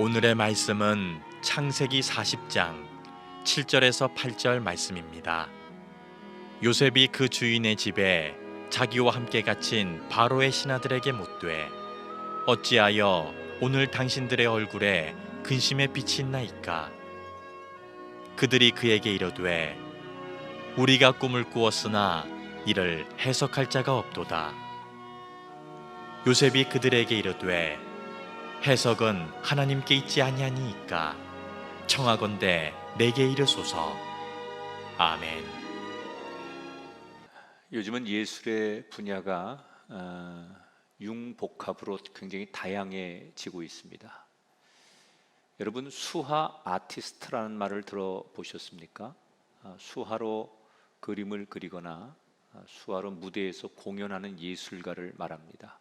오늘의 말씀은 창세기 40장 7절에서 8절 말씀입니다. 요셉이 그 주인의 집에 자기와 함께 갇힌 바로의 신하들에게 묻되 어찌하여 오늘 당신들의 얼굴에 근심의 빛이 있나이까? 그들이 그에게 이르되 우리가 꿈을 꾸었으나 이를 해석할 자가 없도다. 요셉이 그들에게 이르되 해석은 하나님께 있지 아니하니이까 청하건대 내게 이르소서. 아멘. 요즘은 예술의 분야가 융복합으로 굉장히 다양해지고 있습니다. 여러분, 수화 아티스트라는 말을 들어보셨습니까? 수화로 그림을 그리거나 수화로 무대에서 공연하는 예술가를 말합니다.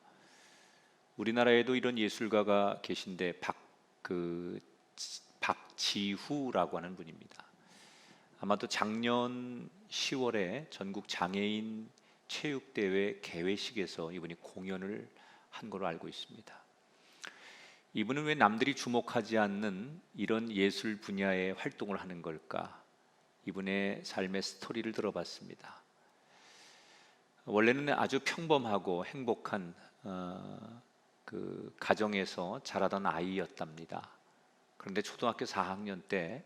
우리나라에도 이런 예술가가 계신데 박지후라고 하는 분입니다. 아마도 작년 10월에 전국 장애인 체육대회 개회식에서 이분이 공연을 한 걸로 알고 있습니다. 이분은 왜 남들이 주목하지 않는 이런 예술 분야의 활동을 하는 걸까? 이분의 삶의 스토리를 들어봤습니다. 원래는 아주 평범하고 행복한 그 가정에서 자라던 아이였답니다. 그런데 초등학교 4학년 때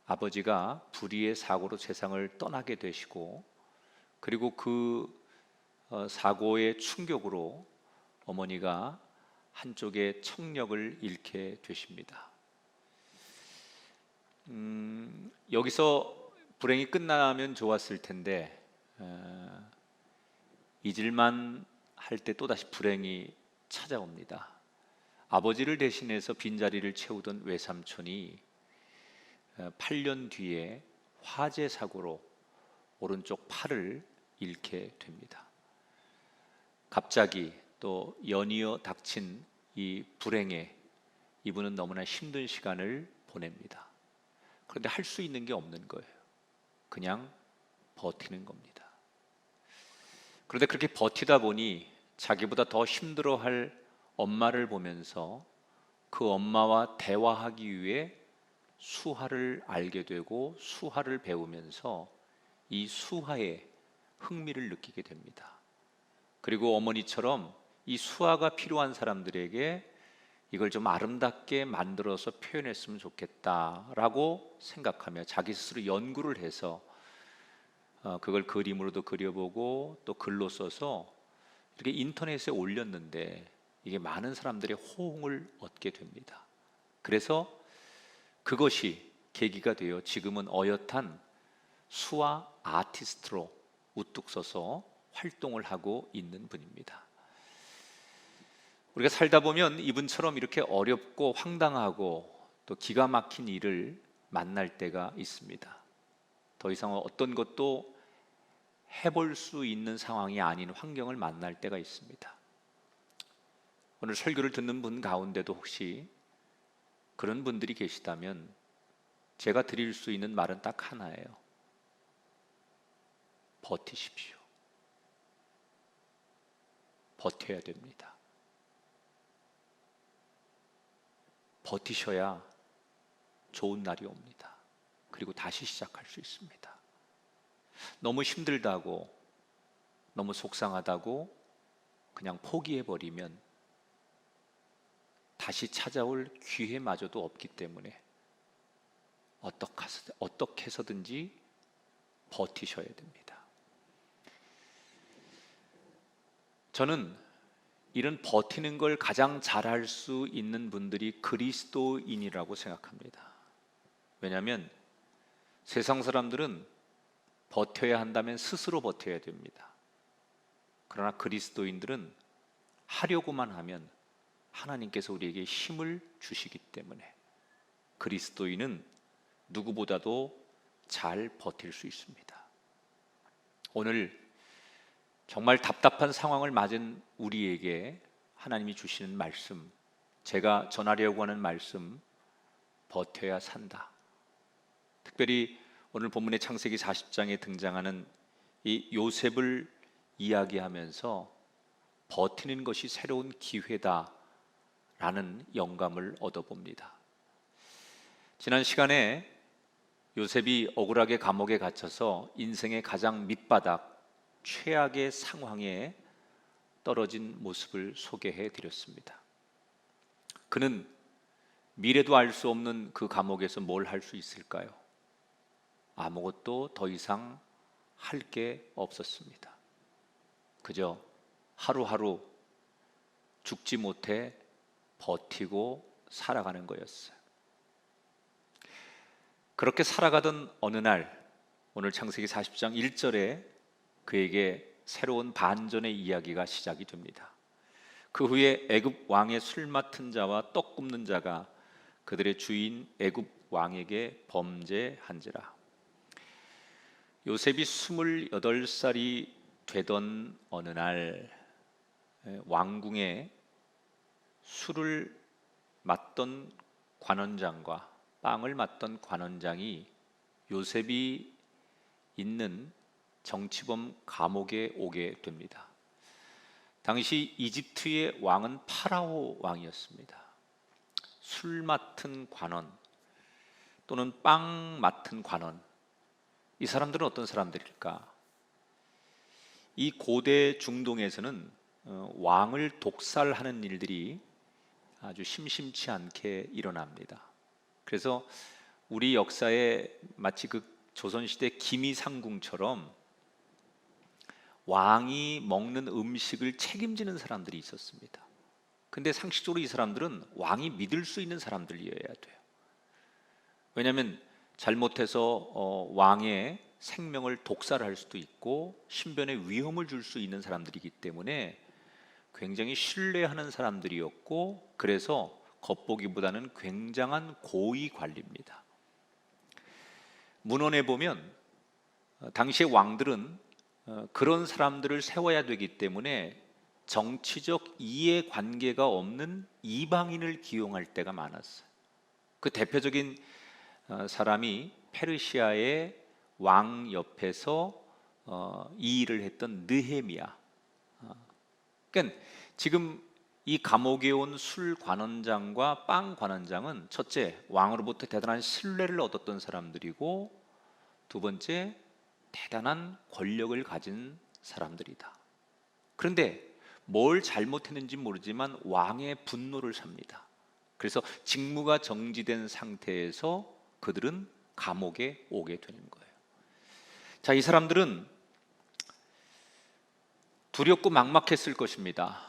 아버지가 불의의 사고로 세상을 떠나게 되시고, 그리고 그 사고의 충격으로 어머니가 한쪽의 청력을 잃게 되십니다. 여기서 불행이 끝나면 좋았을 텐데 잊을만 할 때 또다시 불행이 찾아옵니다. 아버지를 대신해서 빈자리를 채우던 외삼촌이 8년 뒤에 화재 사고로 오른쪽 팔을 잃게 됩니다. 갑자기 또 연이어 닥친 이 불행에 이분은 너무나 힘든 시간을 보냅니다. 그런데 할 수 있는 게 없는 거예요. 그냥 버티는 겁니다. 그런데 그렇게 버티다 보니 자기보다 더 힘들어할 엄마를 보면서 그 엄마와 대화하기 위해 수화를 알게 되고 수화를 배우면서 이 수화에 흥미를 느끼게 됩니다. 그리고 어머니처럼 이 수화가 필요한 사람들에게 이걸 좀 아름답게 만들어서 표현했으면 좋겠다라고 생각하며 자기 스스로 연구를 해서 그걸 그림으로도 그려보고 또 글로 써서 이렇게 인터넷에 올렸는데 이게 많은 사람들의 호응을 얻게 됩니다. 그래서 그것이 계기가 되어 지금은 어엿한 수화 아티스트로 우뚝 서서 활동을 하고 있는 분입니다. 우리가 살다 보면 이분처럼 이렇게 어렵고 황당하고 또 기가 막힌 일을 만날 때가 있습니다. 더 이상 어떤 것도 해볼 수 있는 상황이 아닌 환경을 만날 때가 있습니다. 오늘 설교를 듣는 분 가운데도 혹시 그런 분들이 계시다면 제가 드릴 수 있는 말은 딱 하나예요. 버티십시오. 버텨야 됩니다. 버티셔야 좋은 날이 옵니다. 그리고 다시 시작할 수 있습니다. 너무 힘들다고, 너무 속상하다고 그냥 포기해버리면 다시 찾아올 기회마저도 없기 때문에 어떻게 해서든지 버티셔야 됩니다. 저는 이런 버티는 걸 가장 잘할 수 있는 분들이 그리스도인이라고 생각합니다. 왜냐하면 세상 사람들은 버텨야 한다면 스스로 버텨야 됩니다. 그러나 그리스도인들은 하려고만 하면 하나님께서 우리에게 힘을 주시기 때문에 그리스도인은 누구보다도 잘 버틸 수 있습니다. 오늘 정말 답답한 상황을 맞은 우리에게 하나님이 주시는 말씀, 제가 전하려고 하는 말씀, 버텨야 산다. 특별히 오늘 본문의 창세기 40장에 등장하는 이 요셉을 이야기하면서 버티는 것이 새로운 기회다 라는 영감을 얻어봅니다. 지난 시간에 요셉이 억울하게 감옥에 갇혀서 인생의 가장 밑바닥, 최악의 상황에 떨어진 모습을 소개해 드렸습니다. 그는 미래도 알 수 없는 그 감옥에서 뭘 할 수 있을까요? 아무것도 더 이상 할 게 없었습니다. 그저 하루하루 죽지 못해 버티고 살아가는 거였어요. 그렇게 살아가던 어느 날, 오늘 창세기 40장 1절에 그에게 새로운 반전의 이야기가 시작이 됩니다. 그 후에 애굽 왕의 술 맡은 자와 떡 굽는 자가 그들의 주인 애굽 왕에게 범죄한지라. 요셉이 28살이 되던 어느 날, 왕궁에 술을 맡던 관원장과 빵을 맡던 관원장이 요셉이 있는 정치범 감옥에 오게 됩니다. 당시 이집트의 왕은 파라오 왕이었습니다. 술 맡은 관원 또는 빵 맡은 관원, 이 사람들은 어떤 사람들일까? 이 고대 중동에서는 왕을 독살하는 일들이 아주 심심치 않게 일어납니다. 그래서 우리 역사에 마치 그 조선시대 기미상궁처럼 왕이 먹는 음식을 책임지는 사람들이 있었습니다. 근데 상식적으로 이 사람들은 왕이 믿을 수 있는 사람들이어야 돼요. 왜냐하면 잘못해서 왕의 생명을 독살할 수도 있고 신변에 위험을 줄 수 있는 사람들이기 때문에 굉장히 신뢰하는 사람들이었고, 그래서 겉보기보다는 굉장한 고위 관리입니다. 문헌에 보면 당시의 왕들은 그런 사람들을 세워야 되기 때문에 정치적 이해관계가 없는 이방인을 기용할 때가 많았어요. 그 대표적인 사람이 페르시아의 왕 옆에서 이 일을 했던 느헤미야. 그러니까 지금 이 감옥에 온 술 관원장과 빵 관원장은 첫째, 왕으로부터 대단한 신뢰를 얻었던 사람들이고, 두 번째, 대단한 권력을 가진 사람들이다. 그런데 뭘 잘못했는지 모르지만 왕의 분노를 삽니다. 그래서 직무가 정지된 상태에서 그들은 감옥에 오게 되는 거예요. 자, 이 사람들은 두렵고 막막했을 것입니다.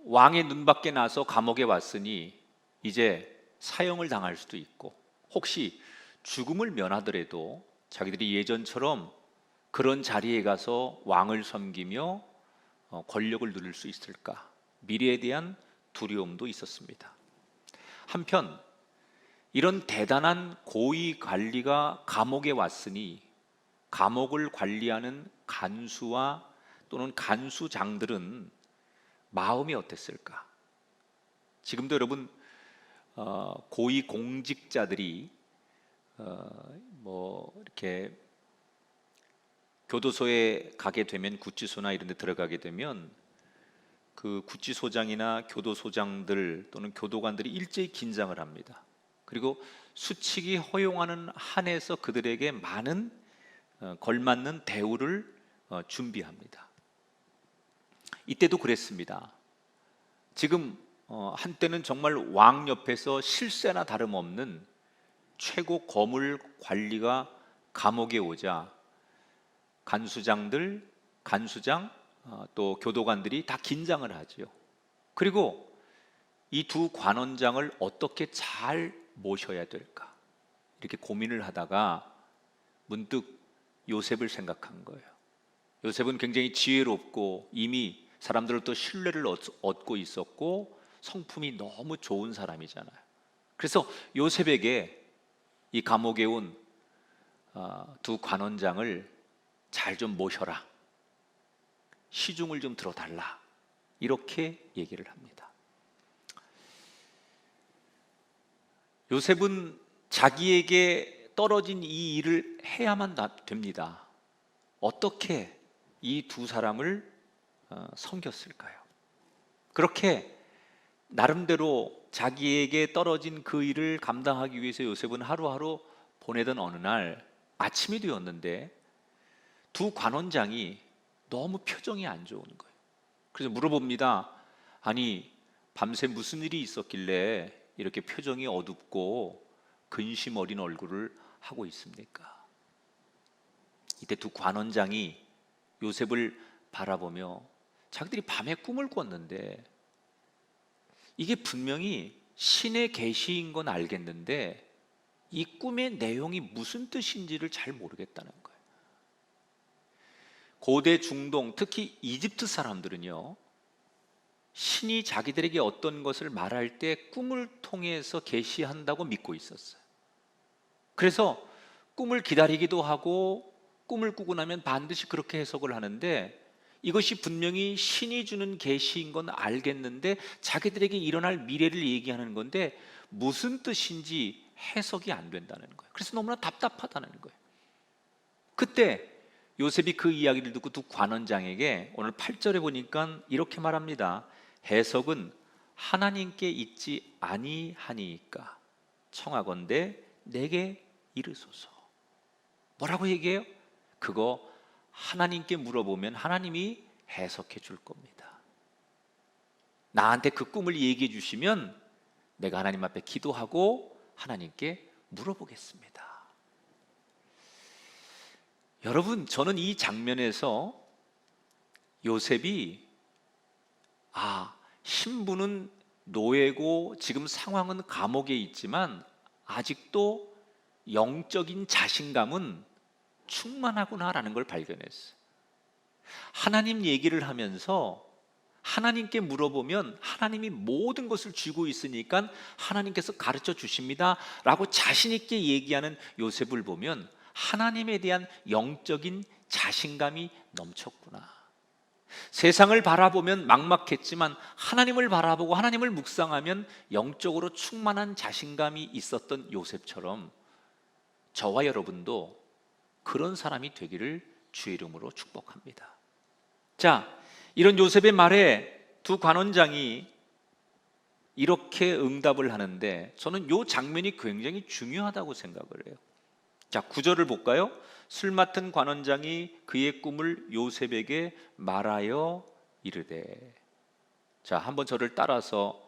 왕의 눈밖에 나서 감옥에 왔으니 이제 사형을 당할 수도 있고, 혹시 죽음을 면하더라도 자기들이 예전처럼 그런 자리에 가서 왕을 섬기며 권력을 누릴 수 있을까? 미래에 대한 두려움도 있었습니다. 한편 이런 대단한 고위 관리가 감옥에 왔으니 감옥을 관리하는 간수와 또는 간수장들은 마음이 어땠을까? 지금도 여러분 고위 공직자들이 이렇게 교도소에 가게 되면, 구치소나 이런 데 들어가게 되면 그 구치소장이나 교도소장들 또는 교도관들이 일제히 긴장을 합니다. 그리고 수칙이 허용하는 한에서 그들에게 많은 걸맞는 대우를 준비합니다. 이때도 그랬습니다. 지금 한때는 정말 왕 옆에서 실세나 다름없는 최고 거물 관리가 감옥에 오자 간수장들, 간수장, 또 교도관들이 다 긴장을 하죠. 그리고 이 두 관원장을 어떻게 잘 모셔야 될까? 이렇게 고민을 하다가 문득 요셉을 생각한 거예요. 요셉은 굉장히 지혜롭고 이미 사람들로부터 신뢰를 얻고 있었고 성품이 너무 좋은 사람이잖아요. 그래서 요셉에게 이 감옥에 온 두 관원장을 잘 좀 모셔라, 시중을 좀 들어달라, 이렇게 얘기를 합니다. 요셉은 자기에게 떨어진 이 일을 해야만 됩니다. 어떻게 이 두 사람을 섬겼을까요? 그렇게 나름대로 자기에게 떨어진 그 일을 감당하기 위해서 요셉은 하루하루 보내던 어느 날 아침이 되었는데 두 관원장이 너무 표정이 안 좋은 거예요. 그래서 물어봅니다. 아니, 밤새 무슨 일이 있었길래 이렇게 표정이 어둡고 근심 어린 얼굴을 하고 있습니까? 이때 두 관원장이 요셉을 바라보며 자기들이 밤에 꿈을 꿨는데 이게 분명히 신의 계시인 건 알겠는데 이 꿈의 내용이 무슨 뜻인지를 잘 모르겠다는 거예요. 고대 중동, 특히 이집트 사람들은요, 신이 자기들에게 어떤 것을 말할 때 꿈을 통해서 계시한다고 믿고 있었어요. 그래서 꿈을 기다리기도 하고 꿈을 꾸고 나면 반드시 그렇게 해석을 하는데 이것이 분명히 신이 주는 계시인 건 알겠는데 자기들에게 일어날 미래를 얘기하는 건데 무슨 뜻인지 해석이 안 된다는 거예요. 그래서 너무나 답답하다는 거예요. 그때 요셉이 그 이야기를 듣고 두 관원장에게 오늘 8절에 보니까 이렇게 말합니다. 해석은 하나님께 있지 아니하니까 청하건대 내게 이르소서. 뭐라고 얘기해요? 그거 하나님께 물어보면 하나님이 해석해 줄 겁니다. 나한테 그 꿈을 얘기해 주시면 내가 하나님 앞에 기도하고 하나님께 물어보겠습니다. 여러분, 저는 이 장면에서 요셉이 신부는 노예고 지금 상황은 감옥에 있지만 아직도 영적인 자신감은 충만하구나라는 걸 발견했어요. 하나님 얘기를 하면서 하나님께 물어보면 하나님이 모든 것을 쥐고 있으니까 하나님께서 가르쳐 주십니다 라고 자신 있게 얘기하는 요셉을 보면 하나님에 대한 영적인 자신감이 넘쳤구나. 세상을 바라보면 막막했지만 하나님을 바라보고 하나님을 묵상하면 영적으로 충만한 자신감이 있었던 요셉처럼 저와 여러분도 그런 사람이 되기를 주의 이름으로 축복합니다. 자, 이런 요셉의 말에 두 관원장이 이렇게 응답을 하는데 저는 이 장면이 굉장히 중요하다고 생각을 해요. 자, 9절을 볼까요? 술 맡은 관원장이 그의 꿈을 요셉에게 말하여 이르되. 자, 한번 저를 따라서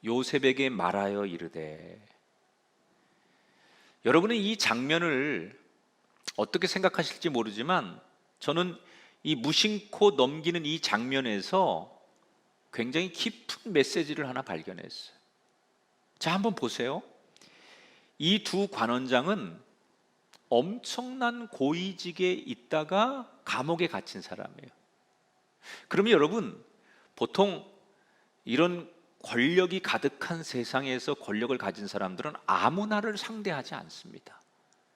요셉에게 말하여 이르되. 여러분은 이 장면을 어떻게 생각하실지 모르지만 저는 이 무심코 넘기는 이 장면에서 굉장히 깊은 메시지를 하나 발견했어요. 자, 한번 보세요. 이 두 관원장은 엄청난 고위직에 있다가 감옥에 갇힌 사람이에요. 그러면 여러분, 보통 이런 권력이 가득한 세상에서 권력을 가진 사람들은 아무나를 상대하지 않습니다.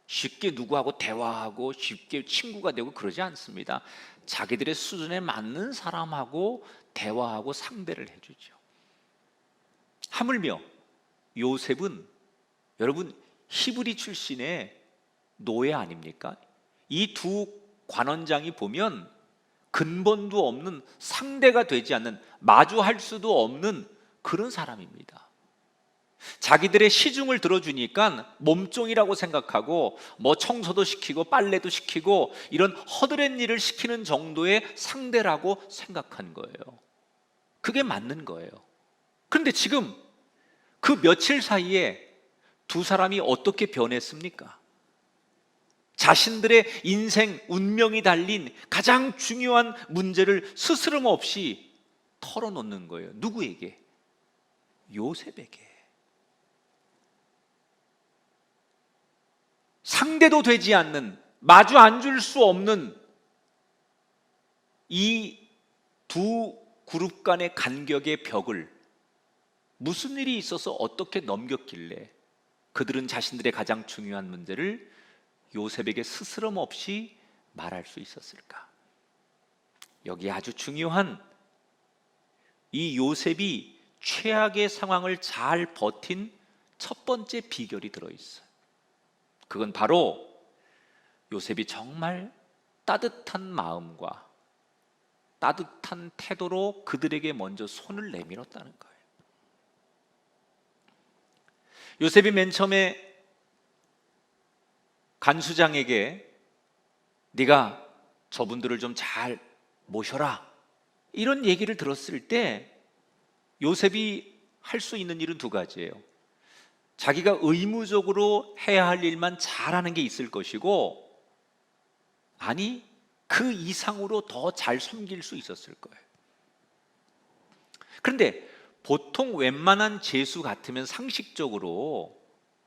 쉽게 누구하고 대화하고 쉽게 친구가 되고 그러지 않습니다. 자기들의 수준에 맞는 사람하고 대화하고 상대를 해주죠. 하물며 요셉은 여러분 히브리 출신의 노예 아닙니까? 이 두 관원장이 보면 근본도 없는, 상대가 되지 않는, 마주할 수도 없는 그런 사람입니다. 자기들의 시중을 들어주니까 몸종이라고 생각하고 뭐 청소도 시키고 빨래도 시키고 이런 허드렛 일을 시키는 정도의 상대라고 생각한 거예요. 그게 맞는 거예요. 그런데 지금 그 며칠 사이에 두 사람이 어떻게 변했습니까? 자신들의 인생 운명이 달린 가장 중요한 문제를 스스럼 없이 털어놓는 거예요. 누구에게? 요셉에게. 상대도 되지 않는, 마주 앉을 수 없는 이 두 그룹 간의 간격의 벽을 무슨 일이 있어서 어떻게 넘겼길래 그들은 자신들의 가장 중요한 문제를 요셉에게 스스럼 없이 말할 수 있었을까? 여기 아주 중요한 이 요셉이 최악의 상황을 잘 버틴 첫 번째 비결이 들어있어요. 그건 바로 요셉이 정말 따뜻한 마음과 따뜻한 태도로 그들에게 먼저 손을 내밀었다는 거예요. 요셉이 맨 처음에 간수장에게 네가 저분들을 좀 잘 모셔라 이런 얘기를 들었을 때 요셉이 할 수 있는 일은 두 가지예요. 자기가 의무적으로 해야 할 일만 잘하는 게 있을 것이고, 아니 그 이상으로 더 잘 섬길 수 있었을 거예요. 그런데 보통 웬만한 죄수 같으면 상식적으로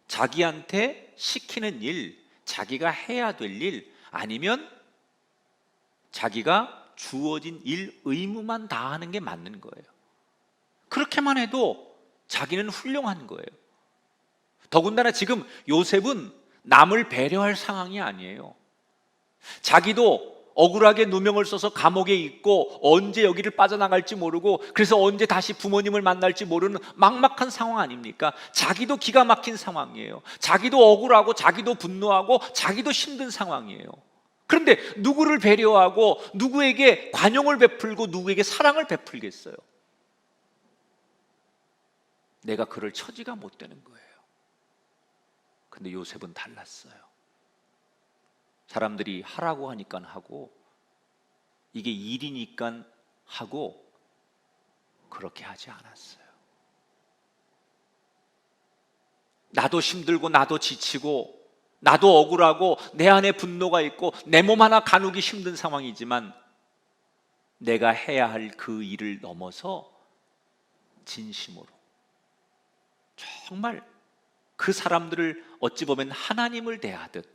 자기한테 시키는 일, 자기가 해야 될 일, 아니면 자기가 주어진 일, 의무만 다하는 게 맞는 거예요. 그렇게만 해도 자기는 훌륭한 거예요. 더군다나 지금 요셉은 남을 배려할 상황이 아니에요. 자기도 억울하게 누명을 써서 감옥에 있고 언제 여기를 빠져나갈지 모르고 그래서 언제 다시 부모님을 만날지 모르는 막막한 상황 아닙니까? 자기도 기가 막힌 상황이에요. 자기도 억울하고 자기도 분노하고 자기도 힘든 상황이에요. 그런데 누구를 배려하고 누구에게 관용을 베풀고 누구에게 사랑을 베풀겠어요? 내가 그럴 처지가 못 되는 거예요. 근데 요셉은 달랐어요. 사람들이 하라고 하니까 하고, 이게 일이니까 하고, 그렇게 하지 않았어요. 나도 힘들고 나도 지치고 나도 억울하고 내 안에 분노가 있고 내 몸 하나 가누기 힘든 상황이지만 내가 해야 할 그 일을 넘어서 진심으로 정말 그 사람들을 어찌 보면 하나님을 대하듯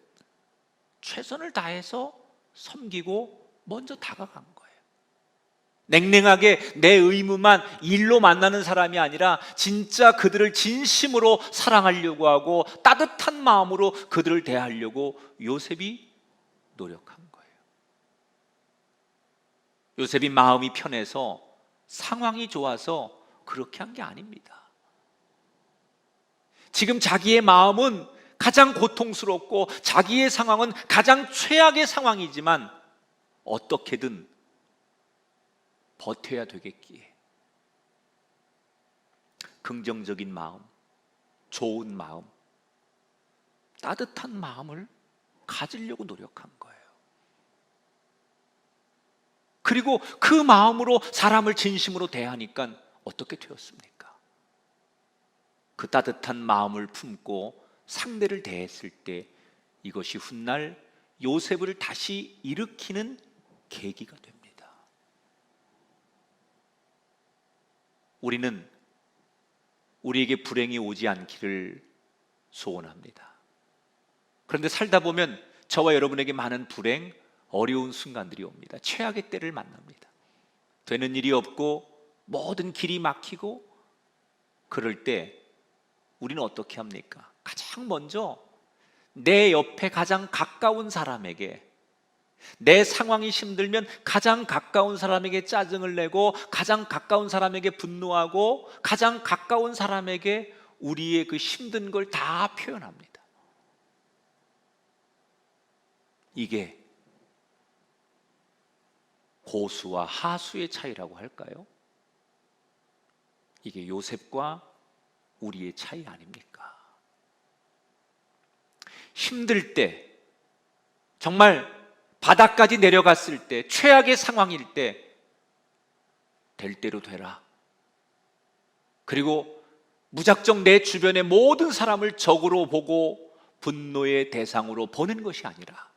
최선을 다해서 섬기고 먼저 다가간 거예요. 냉랭하게 내 의무만 일로 만나는 사람이 아니라 진짜 그들을 진심으로 사랑하려고 하고 따뜻한 마음으로 그들을 대하려고 요셉이 노력한 거예요. 요셉이 마음이 편해서 상황이 좋아서 그렇게 한 게 아닙니다. 지금 자기의 마음은 가장 고통스럽고 자기의 상황은 가장 최악의 상황이지만 어떻게든 버텨야 되겠기에 긍정적인 마음, 좋은 마음, 따뜻한 마음을 가지려고 노력한 거예요. 그리고 그 마음으로 사람을 진심으로 대하니까 어떻게 되었습니까? 그 따뜻한 마음을 품고 상대를 대했을 때 이것이 훗날 요셉을 다시 일으키는 계기가 됩니다. 우리는 우리에게 불행이 오지 않기를 소원합니다. 그런데 살다 보면 저와 여러분에게 많은 불행, 어려운 순간들이 옵니다. 최악의 때를 만납니다. 되는 일이 없고 모든 길이 막히고 그럴 때 우리는 어떻게 합니까? 가장 먼저 내 옆에 가장 가까운 사람에게, 내 상황이 힘들면 가장 가까운 사람에게 짜증을 내고 가장 가까운 사람에게 분노하고 가장 가까운 사람에게 우리의 그 힘든 걸 다 표현합니다. 이게 고수와 하수의 차이라고 할까요? 이게 요셉과 우리의 차이 아닙니까? 힘들 때, 정말 바닥까지 내려갔을 때, 최악의 상황일 때 될 대로 되라. 그리고 무작정 내 주변의 모든 사람을 적으로 보고 분노의 대상으로 보는 것이 아니라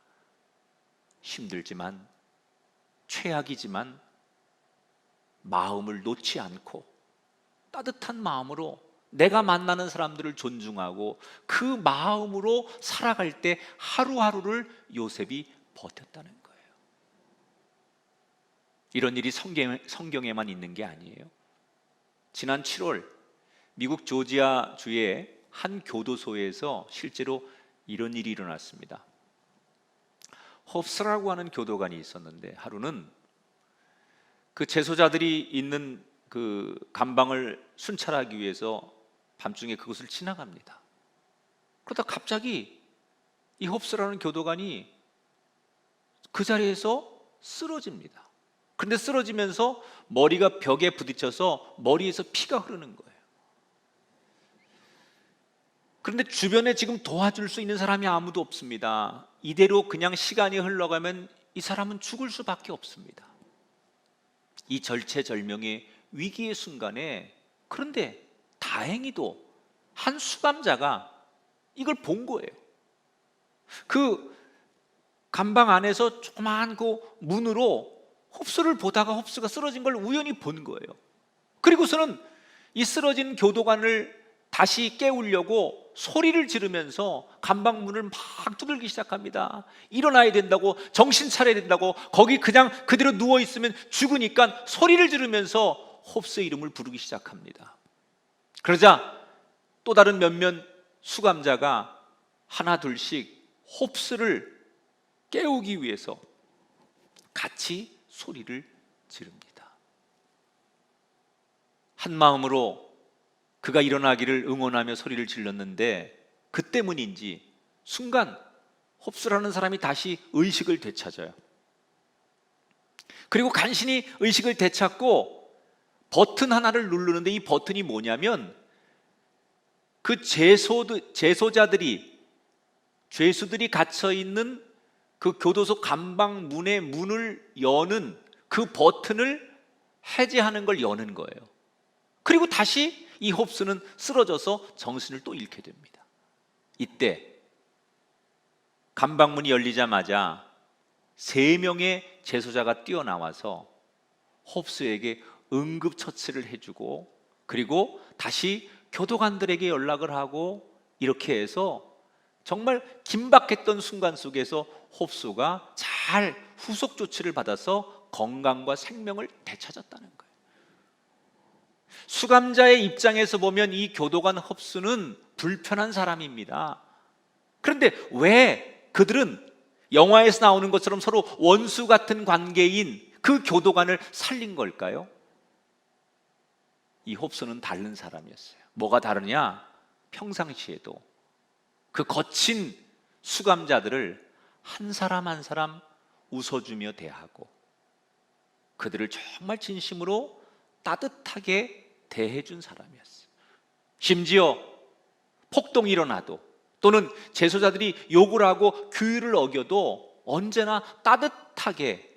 힘들지만 최악이지만 마음을 놓지 않고 따뜻한 마음으로 내가 만나는 사람들을 존중하고 그 마음으로 살아갈 때 하루하루를 요셉이 버텼다는 거예요. 이런 일이 성경에만 있는 게 아니에요. 지난 7월 미국 조지아 주의 한 교도소에서 실제로 이런 일이 일어났습니다. 홉스라고 하는 교도관이 있었는데 하루는 그 재소자들이 있는 그 감방을 순찰하기 위해서 밤중에 그곳을 지나갑니다. 그러다 갑자기 이 홉스라는 교도관이 그 자리에서 쓰러집니다. 그런데 쓰러지면서 머리가 벽에 부딪혀서 머리에서 피가 흐르는 거예요. 그런데 주변에 지금 도와줄 수 있는 사람이 아무도 없습니다. 이대로 그냥 시간이 흘러가면 이 사람은 죽을 수밖에 없습니다. 이 절체절명의 위기의 순간에, 그런데 다행히도 한 수감자가 이걸 본 거예요. 그 감방 안에서 조그마한 그 문으로 홉스를 보다가 홉스가 쓰러진 걸 우연히 본 거예요. 그리고서는 이 쓰러진 교도관을 다시 깨우려고 소리를 지르면서 감방문을 막 두들기 시작합니다. 일어나야 된다고, 정신 차려야 된다고, 거기 그냥 그대로 누워있으면 죽으니까 소리를 지르면서 홉스의 이름을 부르기 시작합니다. 그러자 또 다른 몇몇 수감자가 하나 둘씩 홉스를 깨우기 위해서 같이 소리를 지릅니다. 한 마음으로 그가 일어나기를 응원하며 소리를 질렀는데, 그 때문인지 순간 홉스라는 사람이 다시 의식을 되찾아요. 그리고 간신히 의식을 되찾고 버튼 하나를 누르는데, 이 버튼이 뭐냐면 그 재소자들이, 죄수들이 갇혀 있는 그 교도소 감방 문의 문을 여는 그 버튼을 해제하는 걸 여는 거예요. 그리고 다시 이 홉스는 쓰러져서 정신을 또 잃게 됩니다. 이때 감방문이 열리자마자 3명의 재소자가 뛰어나와서 홉스에게 응급처치를 해주고, 그리고 다시 교도관들에게 연락을 하고, 이렇게 해서 정말 긴박했던 순간 속에서 홉스가 잘 후속 조치를 받아서 건강과 생명을 되찾았다는 거예요. 수감자의 입장에서 보면 이 교도관 홉스는 불편한 사람입니다. 그런데 왜 그들은 영화에서 나오는 것처럼 서로 원수 같은 관계인 그 교도관을 살린 걸까요? 이 홉스는 다른 사람이었어요. 뭐가 다르냐? 평상시에도 그 거친 수감자들을 한 사람 한 사람 웃어주며 대하고, 그들을 정말 진심으로 따뜻하게 대해준 사람이었어요. 심지어 폭동이 일어나도, 또는 재소자들이 욕을 하고 규율을 어겨도 언제나 따뜻하게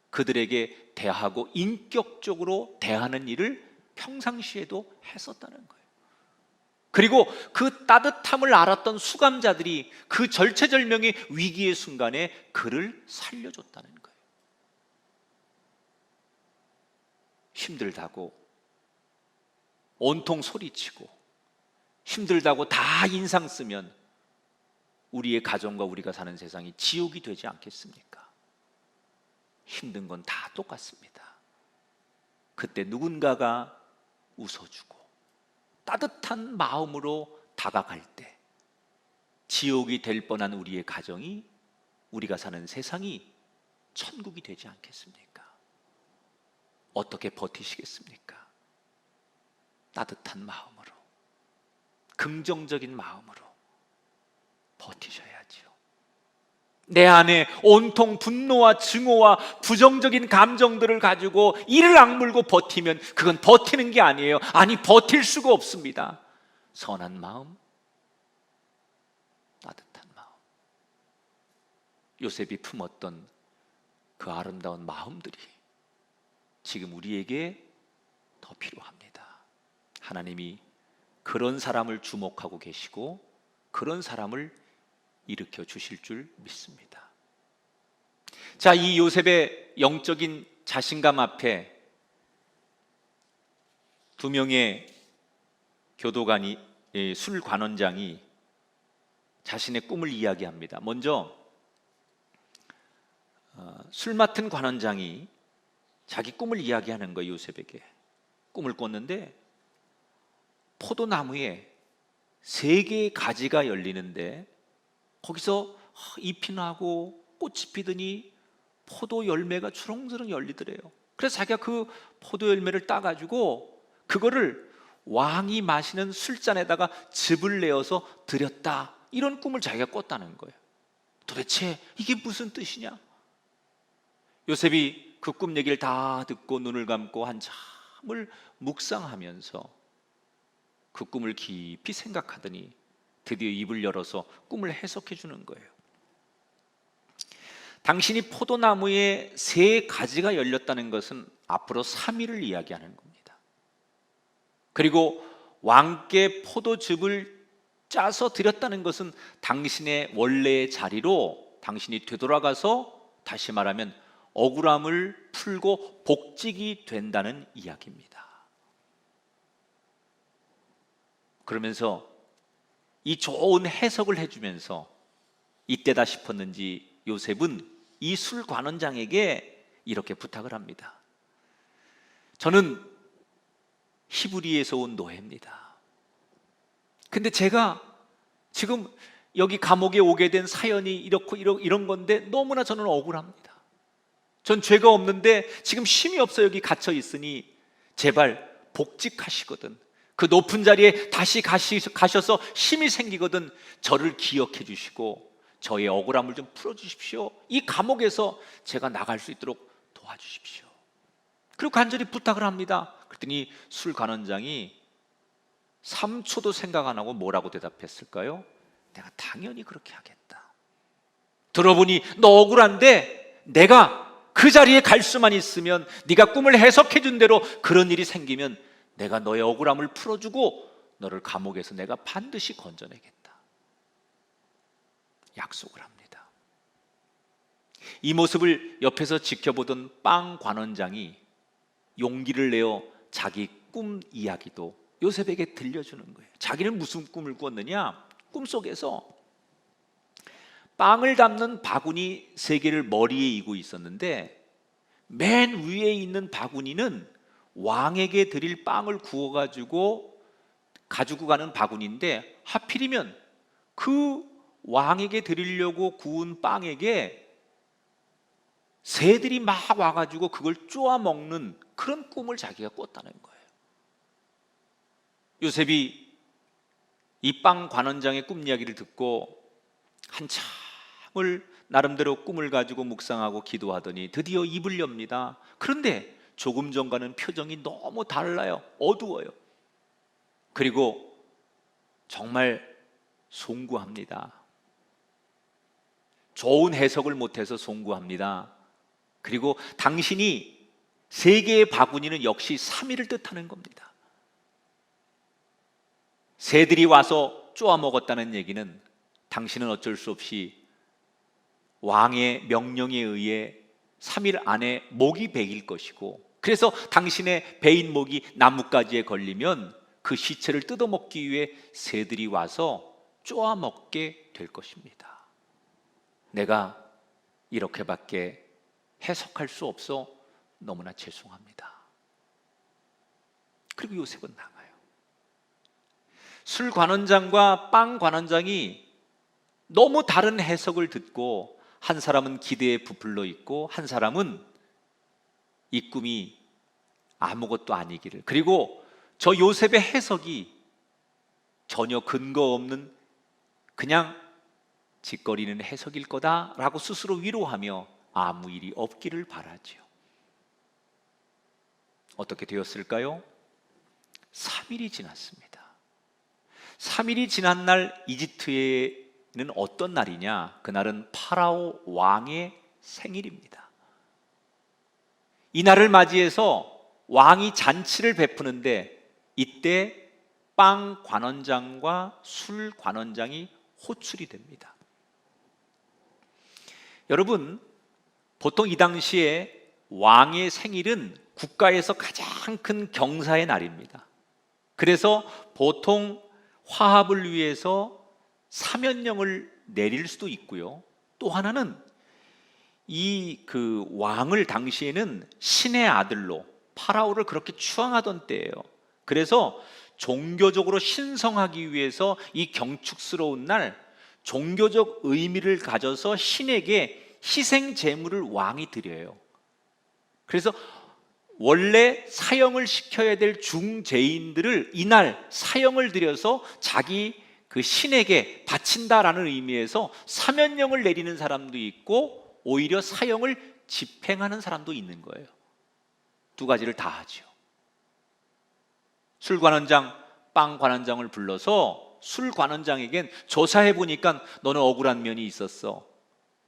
그들에게 대하고 인격적으로 대하는 일을 평상시에도 했었다는 거예요. 그리고 그 따뜻함을 알았던 수감자들이 그 절체절명의 위기의 순간에 그를 살려줬다는 거예요. 힘들다고 온통 소리치고, 힘들다고 다 인상 쓰면 우리의 가정과 우리가 사는 세상이 지옥이 되지 않겠습니까? 힘든 건 다 똑같습니다. 그때 누군가가 웃어주고 따뜻한 마음으로 다가갈 때 지옥이 될 뻔한 우리의 가정이, 우리가 사는 세상이 천국이 되지 않겠습니까? 어떻게 버티시겠습니까? 따뜻한 마음으로, 긍정적인 마음으로 버티셔야지요. 내 안에 온통 분노와 증오와 부정적인 감정들을 가지고 이를 악물고 버티면 그건 버티는 게 아니에요. 아니, 버틸 수가 없습니다. 선한 마음, 따뜻한 마음, 요셉이 품었던 그 아름다운 마음들이 지금 우리에게 더 필요합니다. 하나님이 그런 사람을 주목하고 계시고 그런 사람을 일으켜 주실 줄 믿습니다. 자, 이 요셉의 영적인 자신감 앞에 2명의 교도관이, 술 관원장이 자신의 꿈을 이야기합니다. 먼저 술 맡은 관원장이 자기 꿈을 이야기하는 거예요. 요셉에게 꿈을 꿨는데 포도나무에 3개의 가지가 열리는데 거기서 잎이 나고 꽃이 피더니 포도 열매가 주렁주렁 열리더래요. 그래서 자기가 그 포도 열매를 따가지고 그거를 왕이 마시는 술잔에다가 즙을 내어서 드렸다, 이런 꿈을 자기가 꿨다는 거예요. 도대체 이게 무슨 뜻이냐? 요셉이 그 꿈 얘기를 다 듣고 눈을 감고 한참을 묵상하면서 그 꿈을 깊이 생각하더니 드디어 입을 열어서 꿈을 해석해 주는 거예요. 당신이 포도나무에 세 가지가 열렸다는 것은 앞으로 3일을 이야기하는 겁니다. 그리고 왕께 포도즙을 짜서 드렸다는 것은 당신의 원래의 자리로 당신이 되돌아가서, 다시 말하면 억울함을 풀고 복직이 된다는 이야기입니다. 그러면서 이 좋은 해석을 해주면서 이때다 싶었는지 요셉은 이 술관원장에게 이렇게 부탁을 합니다. 저는 히브리에서 온 노예입니다. 근데 제가 지금 여기 감옥에 오게 된 사연이 이렇고 이런 건데 너무나 저는 억울합니다. 전 죄가 없는데 지금 쉼이 없어 여기 갇혀 있으니 제발 복직하시거든, 그 높은 자리에 다시 가셔서 힘이 생기거든 저를 기억해 주시고 저의 억울함을 좀 풀어주십시오. 이 감옥에서 제가 나갈 수 있도록 도와주십시오. 그리고 간절히 부탁을 합니다. 그랬더니 술관원장이 3초도 생각 안 하고 뭐라고 대답했을까요? 내가 당연히 그렇게 하겠다. 들어보니 너 억울한데 내가 그 자리에 갈 수만 있으면, 네가 꿈을 해석해 준 대로 그런 일이 생기면 내가 너의 억울함을 풀어주고 너를 감옥에서 내가 반드시 건져내겠다. 약속을 합니다. 이 모습을 옆에서 지켜보던 빵 관원장이 용기를 내어 자기 꿈 이야기도 요셉에게 들려주는 거예요. 자기는 무슨 꿈을 꾸었느냐? 꿈속에서 빵을 담는 바구니 3개를 머리에 이고 있었는데 맨 위에 있는 바구니는 왕에게 드릴 빵을 구워가지고 가지고 가는 바구니인데, 하필이면 그 왕에게 드리려고 구운 빵에게 새들이 막 와가지고 그걸 쪼아 먹는 그런 꿈을 자기가 꿨다는 거예요. 요셉이 이 빵 관원장의 꿈 이야기를 듣고 한참을 나름대로 꿈을 가지고 묵상하고 기도하더니 드디어 입을 엽니다. 그런데 조금 전과는 표정이 너무 달라요. 어두워요. 그리고 정말 송구합니다. 좋은 해석을 못해서 송구합니다. 그리고 당신이 3개의 바구니는 역시 3일을 뜻하는 겁니다. 새들이 와서 쪼아 먹었다는 얘기는 당신은 어쩔 수 없이 왕의 명령에 의해 3일 안에 목이 베길 것이고, 그래서 당신의 베인 목이 나뭇가지에 걸리면 그 시체를 뜯어먹기 위해 새들이 와서 쪼아 먹게 될 것입니다. 내가 이렇게밖에 해석할 수 없어 너무나 죄송합니다. 그리고 요셉은 나가요. 술 관원장과 빵 관원장이 너무 다른 해석을 듣고, 한 사람은 기대에 부풀려 있고 한 사람은 이 꿈이 아무것도 아니기를, 그리고 저 요셉의 해석이 전혀 근거 없는 그냥 짓거리는 해석일 거다라고 스스로 위로하며 아무 일이 없기를 바라죠. 어떻게 되었을까요? 3일이 지났습니다. 3일이 지난 날 이집트에는 어떤 날이냐? 그날은 파라오 왕의 생일입니다. 이 날을 맞이해서 왕이 잔치를 베푸는데 이때 빵 관원장과 술 관원장이 호출이 됩니다. 여러분, 보통 이 당시에 왕의 생일은 국가에서 가장 큰 경사의 날입니다. 그래서 보통 화합을 위해서 사면령을 내릴 수도 있고요. 또 하나는 그 왕을 당시에는 신의 아들로 파라오를 그렇게 추앙하던 때예요. 그래서 종교적으로 신성하기 위해서 이 경축스러운 날 종교적 의미를 가져서 신에게 희생 제물을 왕이 드려요. 그래서 원래 사형을 시켜야 될 중죄인들을 이날 사형을 드려서 자기 그 신에게 바친다라는 의미에서 사면령을 내리는 사람도 있고 오히려 사형을 집행하는 사람도 있는 거예요. 두 가지를 다 하죠. 술 관원장, 빵 관원장을 불러서 술 관원장에겐 조사해 보니까 너는 억울한 면이 있었어.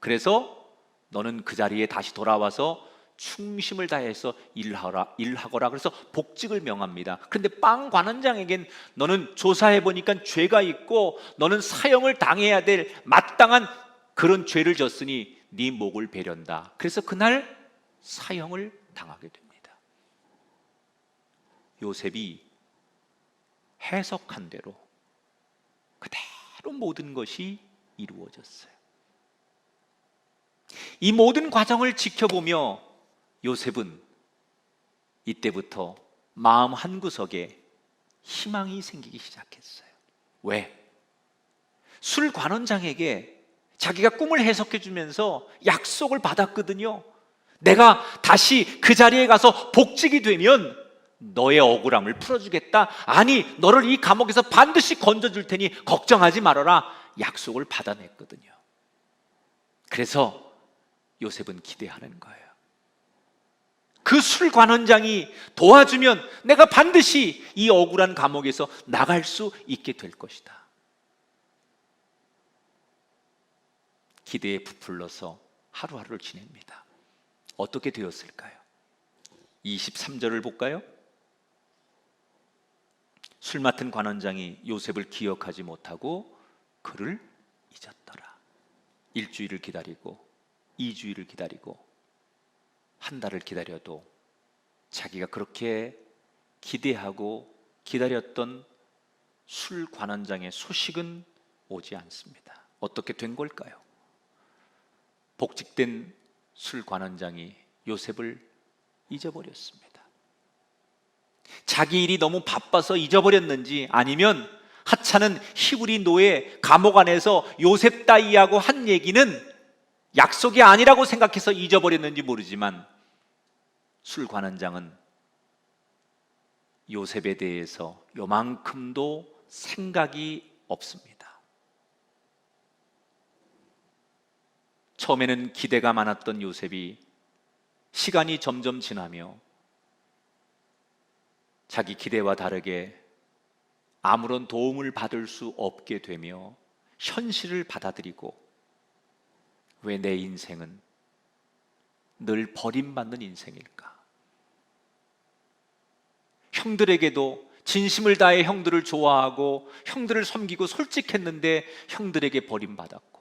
그래서 너는 그 자리에 다시 돌아와서 충심을 다해서 일하거라. 그래서 복직을 명합니다. 그런데 빵 관원장에겐 너는 조사해 보니까 죄가 있고 너는 사형을 당해야 될 마땅한 그런 죄를 졌으니 네 목을 베련다. 그래서 그날 사형을 당하게 됩니다. 요셉이 해석한 대로 그대로 모든 것이 이루어졌어요. 이 모든 과정을 지켜보며 요셉은 이때부터 마음 한구석에 희망이 생기기 시작했어요. 왜? 술 관원장에게 자기가 꿈을 해석해 주면서 약속을 받았거든요. 내가 다시 그 자리에 가서 복직이 되면 너의 억울함을 풀어주겠다. 아니, 너를 이 감옥에서 반드시 건져줄 테니 걱정하지 말아라. 약속을 받아냈거든요. 그래서 요셉은 기대하는 거예요. 그 술관원장이 도와주면 내가 반드시 이 억울한 감옥에서 나갈 수 있게 될 것이다. 기대에 부풀러서 하루하루를 지냅니다. 어떻게 되었을까요? 23절을 볼까요? 술 맡은 관원장이 요셉을 기억하지 못하고 그를 잊었더라. 일주일을 기다리고 2주일을 기다리고 한 달을 기다려도 자기가 그렇게 기대하고 기다렸던 술 관원장의 소식은 오지 않습니다. 어떻게 된 걸까요? 복직된 술 관원장이 요셉을 잊어버렸습니다. 자기 일이 너무 바빠서 잊어버렸는지 아니면 하찮은 히브리 노예 감옥 안에서 요셉 따위하고 한 얘기는 약속이 아니라고 생각해서 잊어버렸는지 모르지만 술 관원장은 요셉에 대해서 요만큼도 생각이 없습니다. 처음에는 기대가 많았던 요셉이 시간이 점점 지나며 자기 기대와 다르게 아무런 도움을 받을 수 없게 되며 현실을 받아들이고 왜 내 인생은 늘 버림받는 인생일까? 형들에게도 진심을 다해 형들을 좋아하고 형들을 섬기고 솔직했는데 형들에게 버림받았고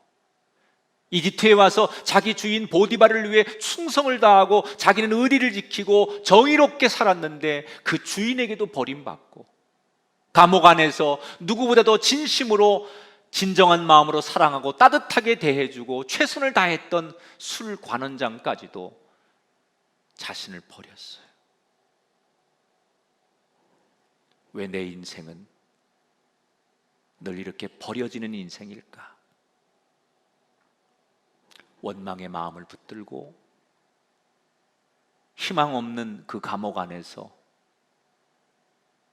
이집트에 와서 자기 주인 보디발을 위해 충성을 다하고 자기는 의리를 지키고 정의롭게 살았는데 그 주인에게도 버림받고 감옥 안에서 누구보다 더 진심으로 진정한 마음으로 사랑하고 따뜻하게 대해주고 최선을 다했던 술 관원장까지도 자신을 버렸어요. 왜 내 인생은 늘 이렇게 버려지는 인생일까? 원망의 마음을 붙들고 희망 없는 그 감옥 안에서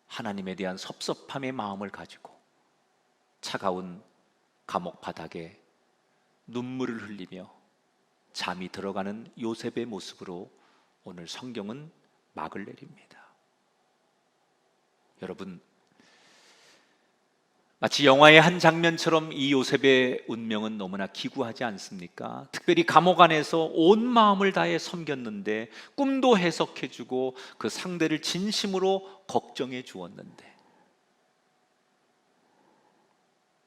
하나님에 대한 섭섭함의 마음을 가지고 차가운 감옥 바닥에 눈물을 흘리며 잠이 들어가는 요셉의 모습으로 오늘 성경은 막을 내립니다. 여러분, 마치 영화의 한 장면처럼 이 요셉의 운명은 너무나 기구하지 않습니까? 특별히 감옥 안에서 온 마음을 다해 섬겼는데 꿈도 해석해주고 그 상대를 진심으로 걱정해 주었는데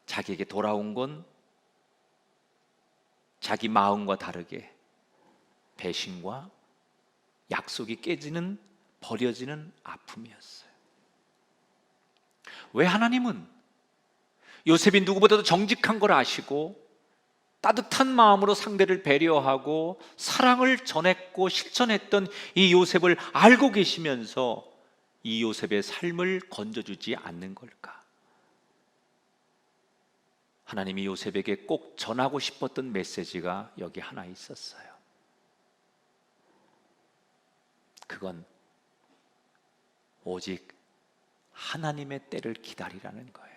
자기에게 돌아온 건 자기 마음과 다르게 배신과 약속이 깨지는 버려지는 아픔이었어요. 왜 하나님은 요셉이 누구보다도 정직한 걸 아시고 따뜻한 마음으로 상대를 배려하고 사랑을 전했고 실천했던 이 요셉을 알고 계시면서 이 요셉의 삶을 건져주지 않는 걸까? 하나님이 요셉에게 꼭 전하고 싶었던 메시지가 여기 하나 있었어요. 그건 오직 하나님의 때를 기다리라는 거예요.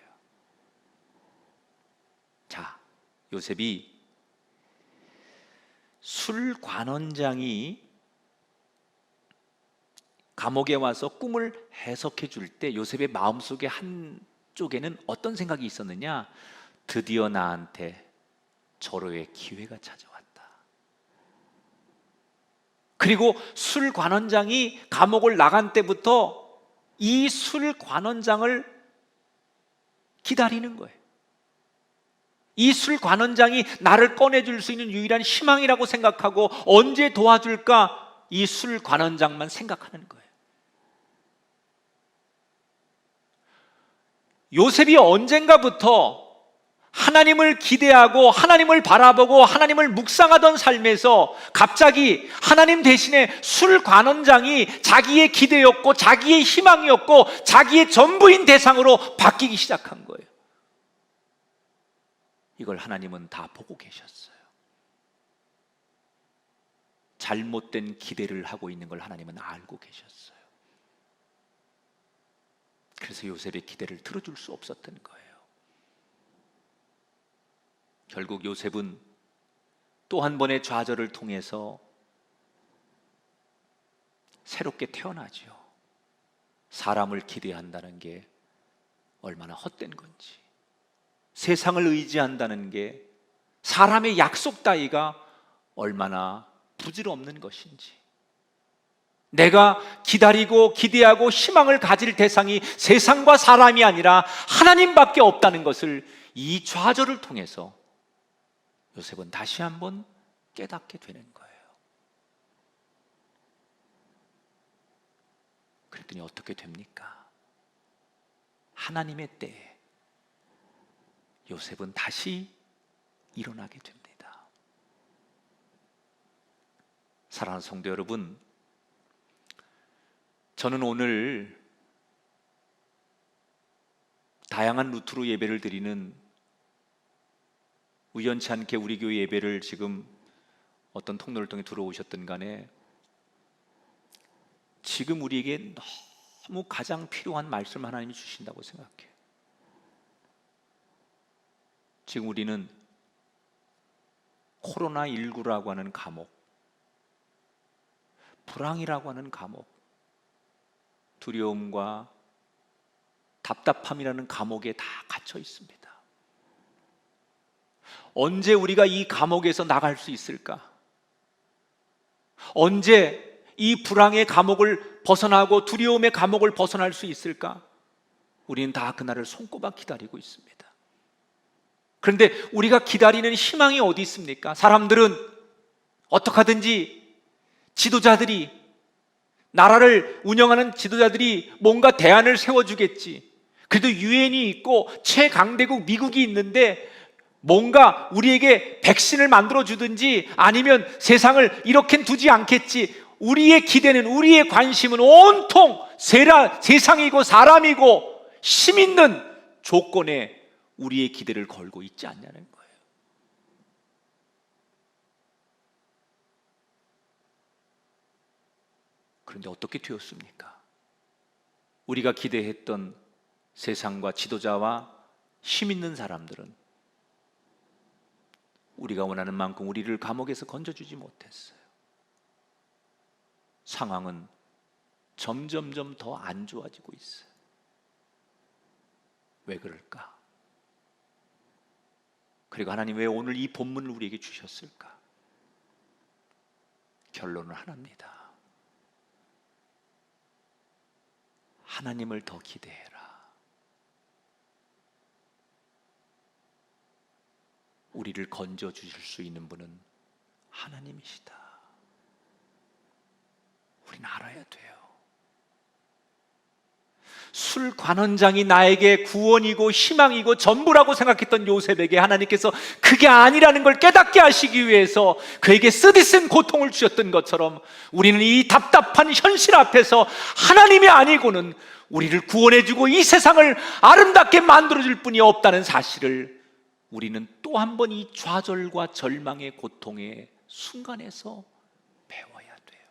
자, 요셉이 술 관원장이 감옥에 와서 꿈을 해석해 줄 때 요셉의 마음속에 한 쪽에는 어떤 생각이 있었느냐? 드디어 나한테 절호의 기회가 찾아왔다. 그리고 술 관원장이 감옥을 나간 때부터 이 술 관원장을 기다리는 거예요. 이 술 관원장이 나를 꺼내줄 수 있는 유일한 희망이라고 생각하고 언제 도와줄까? 이 술 관원장만 생각하는 거예요. 요셉이 언젠가부터 하나님을 기대하고 하나님을 바라보고 하나님을 묵상하던 삶에서 갑자기 하나님 대신에 술 관원장이 자기의 기대였고 자기의 희망이었고 자기의 전부인 대상으로 바뀌기 시작한 거예요. 이걸 하나님은 다 보고 계셨어요. 잘못된 기대를 하고 있는 걸 하나님은 알고 계셨어요. 그래서 요셉의 기대를 들어줄 수 없었던 거예요. 결국 요셉은 또 한 번의 좌절을 통해서 새롭게 태어나죠. 사람을 기대한다는 게 얼마나 헛된 건지, 세상을 의지한다는 게 사람의 약속 따위가 얼마나 부질없는 것인지, 내가 기다리고 기대하고 희망을 가질 대상이 세상과 사람이 아니라 하나님밖에 없다는 것을 이 좌절을 통해서 요셉은 다시 한번 깨닫게 되는 거예요. 그랬더니 어떻게 됩니까? 하나님의 때에 요셉은 다시 일어나게 됩니다. 사랑하는 성도 여러분, 저는 오늘 다양한 루트로 예배를 드리는, 우연치 않게 우리 교회 예배를 지금 어떤 통로를 통해 들어오셨든 간에 지금 우리에게 너무 가장 필요한 말씀 하나님이 주신다고 생각해요. 지금 우리는 코로나19라고 하는 감옥, 불황이라고 하는 감옥, 두려움과 답답함이라는 감옥에 다 갇혀 있습니다. 언제 우리가 이 감옥에서 나갈 수 있을까? 언제 이 불황의 감옥을 벗어나고 두려움의 감옥을 벗어날 수 있을까? 우리는 다 그날을 손꼽아 기다리고 있습니다. 그런데 우리가 기다리는 희망이 어디 있습니까? 사람들은 어떻게 하든지 지도자들이, 나라를 운영하는 지도자들이 뭔가 대안을 세워주겠지. 그래도 유엔이 있고 최강대국 미국이 있는데 뭔가 우리에게 백신을 만들어주든지 아니면 세상을 이렇게 두지 않겠지. 우리의 기대는, 우리의 관심은 온통 세상이고 사람이고 힘 있는 조건에 우리의 기대를 걸고 있지 않냐는 거예요. 그런데 어떻게 되었습니까? 우리가 기대했던 세상과 지도자와 힘 있는 사람들은 우리가 원하는 만큼 우리를 감옥에서 건져주지 못했어요. 상황은 점점점 더 안 좋아지고 있어요. 왜 그럴까? 그리고 하나님 왜 오늘 이 본문을 우리에게 주셨을까? 결론은 하나입니다. 하나님을 더 기대해라. 우리를 건져 주실 수 있는 분은 하나님이시다. 우리는 알아야 돼요. 술 관원장이 나에게 구원이고 희망이고 전부라고 생각했던 요셉에게 하나님께서 그게 아니라는 걸 깨닫게 하시기 위해서 그에게 쓰디쓴 고통을 주셨던 것처럼 우리는 이 답답한 현실 앞에서 하나님이 아니고는 우리를 구원해주고 이 세상을 아름답게 만들어줄 분이 없다는 사실을 우리는 또 한 번 이 좌절과 절망의 고통의 순간에서 배워야 돼요.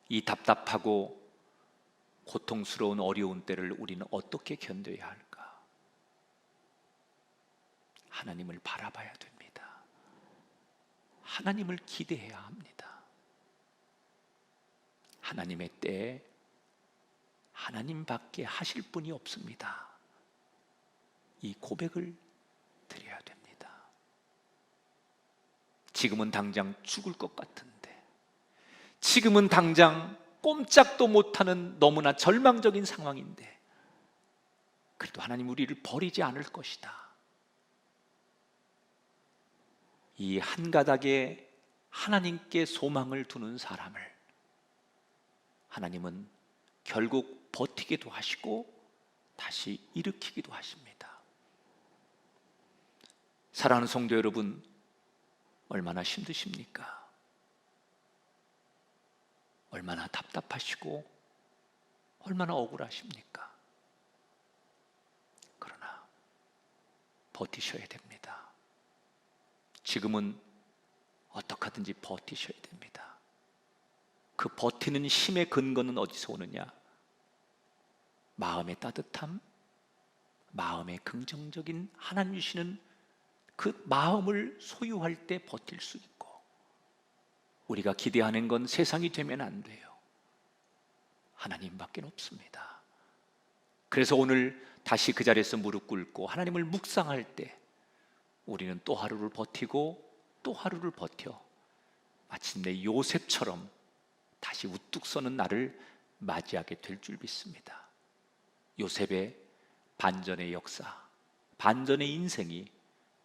이 답답하고 고통스러운 어려운 때를 우리는 어떻게 견뎌야 할까? 하나님을 바라봐야 됩니다. 하나님을 기대해야 합니다. 하나님의 때에 하나님밖에 하실 분이 없습니다. 이 고백을 드려야 됩니다. 지금은 당장 죽을 것 같은데, 지금은 당장 꼼짝도 못하는 너무나 절망적인 상황인데, 그래도 하나님 우리를 버리지 않을 것이다. 이 한 가닥에 하나님께 소망을 두는 사람을 하나님은 결국 버티기도 하시고 다시 일으키기도 하십니다. 사랑하는 성도 여러분, 얼마나 힘드십니까? 얼마나 답답하시고 얼마나 억울하십니까? 그러나 버티셔야 됩니다. 지금은 어떻게 하든지 버티셔야 됩니다. 그 버티는 힘의 근거는 어디서 오느냐? 마음의 따뜻함, 마음의 긍정적인 하나님 주시는 그 마음을 소유할 때 버틸 수 있고, 우리가 기대하는 건 세상이 되면 안 돼요. 하나님밖에 없습니다. 그래서 오늘 다시 그 자리에서 무릎 꿇고 하나님을 묵상할 때 우리는 또 하루를 버티고 또 하루를 버텨 마침내 요셉처럼 다시 우뚝 서는 날을 맞이하게 될 줄 믿습니다. 요셉의 반전의 역사, 반전의 인생이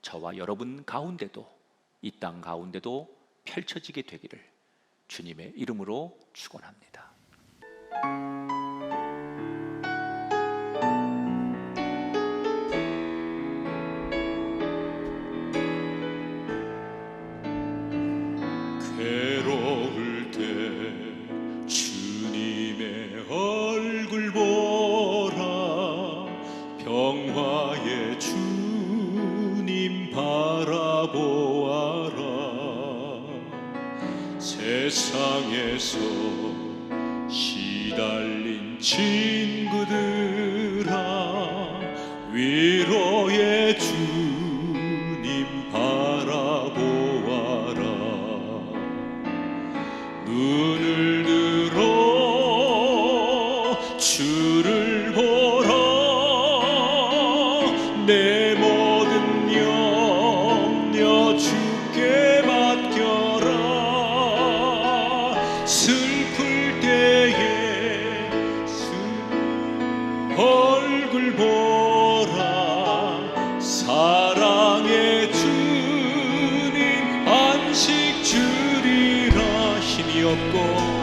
저와 여러분 가운데도, 이 땅 가운데도 펼쳐지게 되기를 주님의 이름으로 축원합니다. 괴로울 때 주님의 얼굴 보라, 평화의 주님 바라보아라. 세상에서 시달린 친구들아, 위로의 주님 바라보아라. 눈을 들어 주를 보라, 내 모든 염려 주께 맡겨라. 슬플 때에 얼굴 보라, 사랑의 주님 안식 주리라. 힘이 없고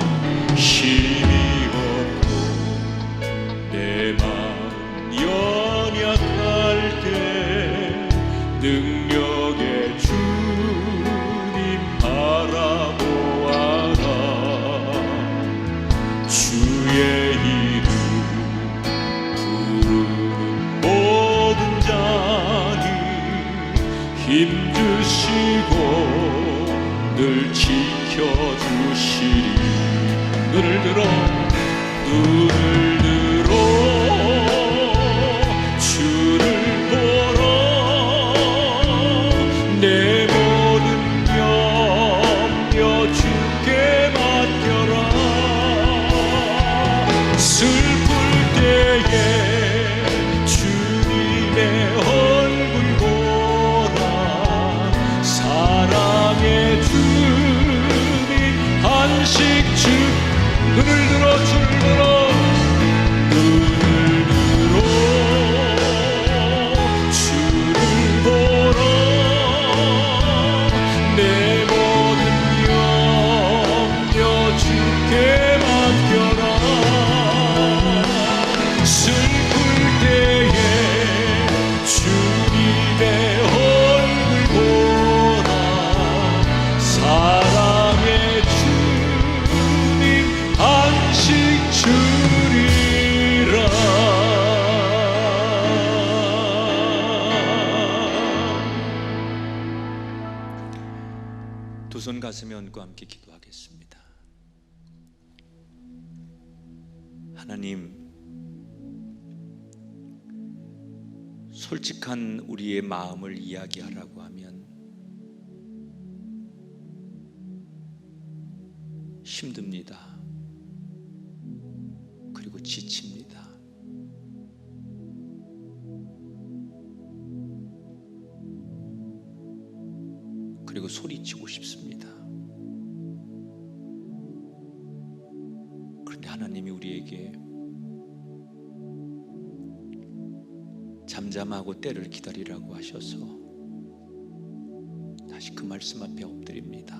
내 마음 연약할 때 능력의 주님 바라보아라. 주의 이름 부르는 모든 자니 힘주시고 늘 지켜주시리. 눈을 들어 주를 보라, 내 모든 염려 주께 맡겨라. 슬플 때에 주님의 얼굴 보라, 사랑의 주님 안식 주. 눈을 들어 주를 보라, 눈을 들어 주를 보라, 내 모든 염려 주께 맡겨라. 슬플 때에 주님의 얼굴 보라, 사랑의 주님 안식 주리라. 두 손 가슴에 얹고 함께 기도하겠습니다. 하나님, 솔직한 우리의 마음을 이야기하라고 하면 힘듭니다. 그리고 지칩니다. 그리고 소리치고 싶습니다. 그런데 하나님이 우리에게 잠잠하고 때를 기다리라고 하셔서 다시 그 말씀 앞에 엎드립니다.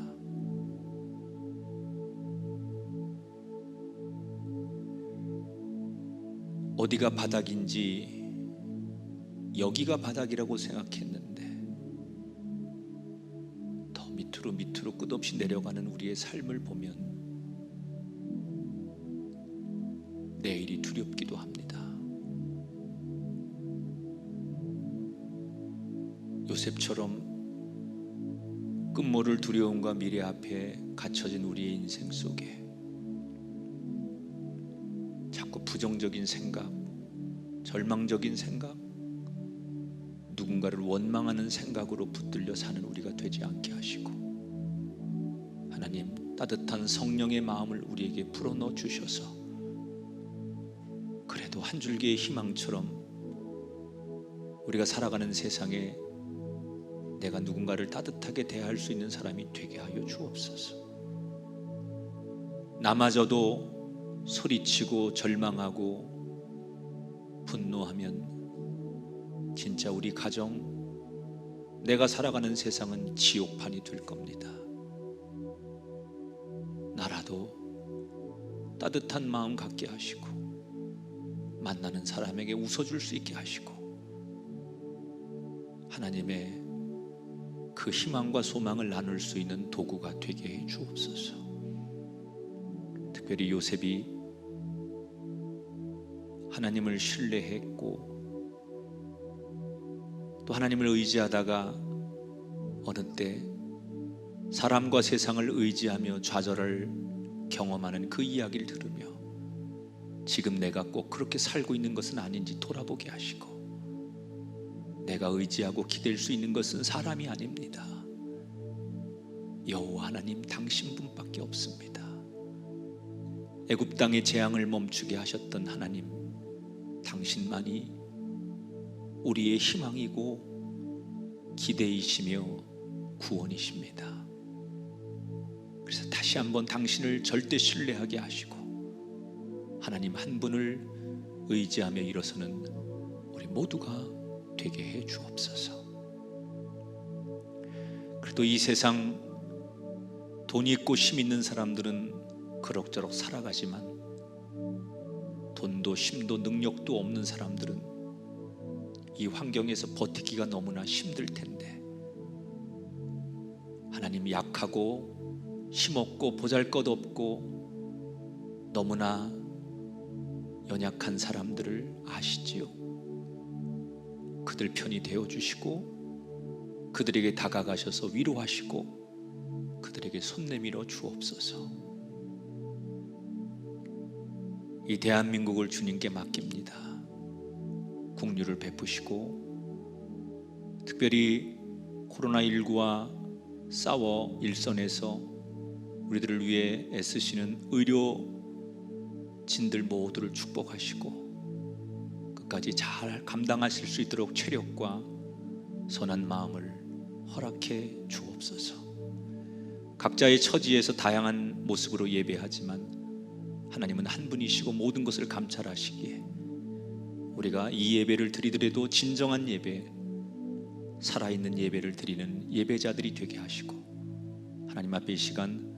어디가 바닥인지 여기가 바닥이라고 생각했는데 더 밑으로 끝없이 내려가는 우리의 삶을 보면 내일이 두렵기도 합니다. 요셉처럼 끝모를 두려움과 미래 앞에 갇혀진 우리의 인생 속에 자꾸 부정적인 생각, 절망적인 생각, 누군가를 원망하는 생각으로 붙들려 사는 우리가 되지 않게 하시고 하나님 따뜻한 성령의 마음을 우리에게 불어넣어 주셔서 그래도 한 줄기의 희망처럼 우리가 살아가는 세상에 내가 누군가를 따뜻하게 대할 수 있는 사람이 되게 하여 주옵소서. 나마저도 소리치고 절망하고 분노하면 진짜 우리 가정, 내가 살아가는 세상은 지옥판이 될 겁니다. 나라도 따뜻한 마음 갖게 하시고 만나는 사람에게 웃어줄 수 있게 하시고 하나님의 그 희망과 소망을 나눌 수 있는 도구가 되게 해 주옵소서. 특별히 요셉이 하나님을 신뢰했고 또 하나님을 의지하다가 어느 때 사람과 세상을 의지하며 좌절을 경험하는 그 이야기를 들으며 지금 내가 꼭 그렇게 살고 있는 것은 아닌지 돌아보게 하시고 내가 의지하고 기댈 수 있는 것은 사람이 아닙니다. 여호와 하나님 당신분밖에 없습니다. 애굽 땅의 재앙을 멈추게 하셨던 하나님, 당신만이 우리의 희망이고 기대이시며 구원이십니다. 그래서 다시 한번 당신을 절대 신뢰하게 하시고 하나님 한 분을 의지하며 일어서는 우리 모두가 되게 해 주옵소서. 그래도 이 세상 돈 있고 힘 있는 사람들은 그럭저럭 살아가지만 돈도 힘도 능력도 없는 사람들은 이 환경에서 버티기가 너무나 힘들 텐데 하나님 약하고 힘없고 보잘것없고 너무나 연약한 사람들을 아시지요. 그들 편이 되어주시고 그들에게 다가가셔서 위로하시고 그들에게 손 내밀어 주옵소서. 이 대한민국을 주님께 맡깁니다. 국류를 베푸시고 특별히 코로나19와 싸워 일선에서 우리들을 위해 애쓰시는 의료진들 모두를 축복하시고 끝까지 잘 감당하실 수 있도록 체력과 선한 마음을 허락해 주옵소서. 각자의 처지에서 다양한 모습으로 예배하지만 하나님은 한 분이시고 모든 것을 감찰하시기에 우리가 이 예배를 드리더라도 진정한 예배, 살아있는 예배를 드리는 예배자들이 되게 하시고 하나님 앞에 이 시간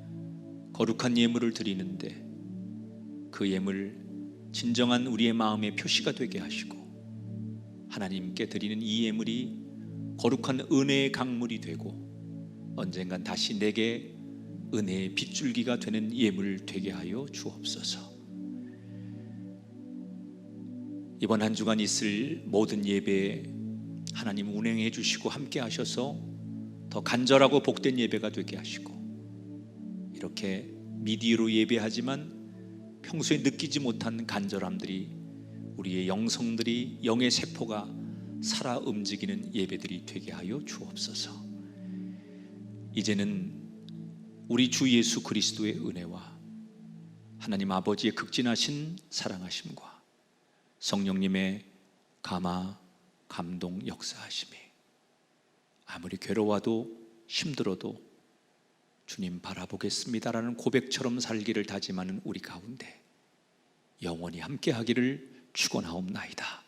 거룩한 예물을 드리는데 그 예물 진정한 우리의 마음의 표시가 되게 하시고 하나님께 드리는 이 예물이 거룩한 은혜의 강물이 되고 언젠간 다시 내게 은혜의 빗줄기가 되는 예물 되게 하여 주옵소서. 이번 한 주간 있을 모든 예배에 하나님 운행해 주시고 함께 하셔서 더 간절하고 복된 예배가 되게 하시고 이렇게 미디어로 예배하지만 평소에 느끼지 못한 간절함들이 우리의 영성들이 영의 세포가 살아 움직이는 예배들이 되게 하여 주옵소서. 이제는 우리 주 예수 그리스도의 은혜와 하나님 아버지의 극진하신 사랑하심과 성령님의 감화, 감동, 역사하심이 아무리 괴로워도 힘들어도 주님 바라보겠습니다라는 고백처럼 살기를 다짐하는 우리 가운데 영원히 함께하기를 축원하옵나이다.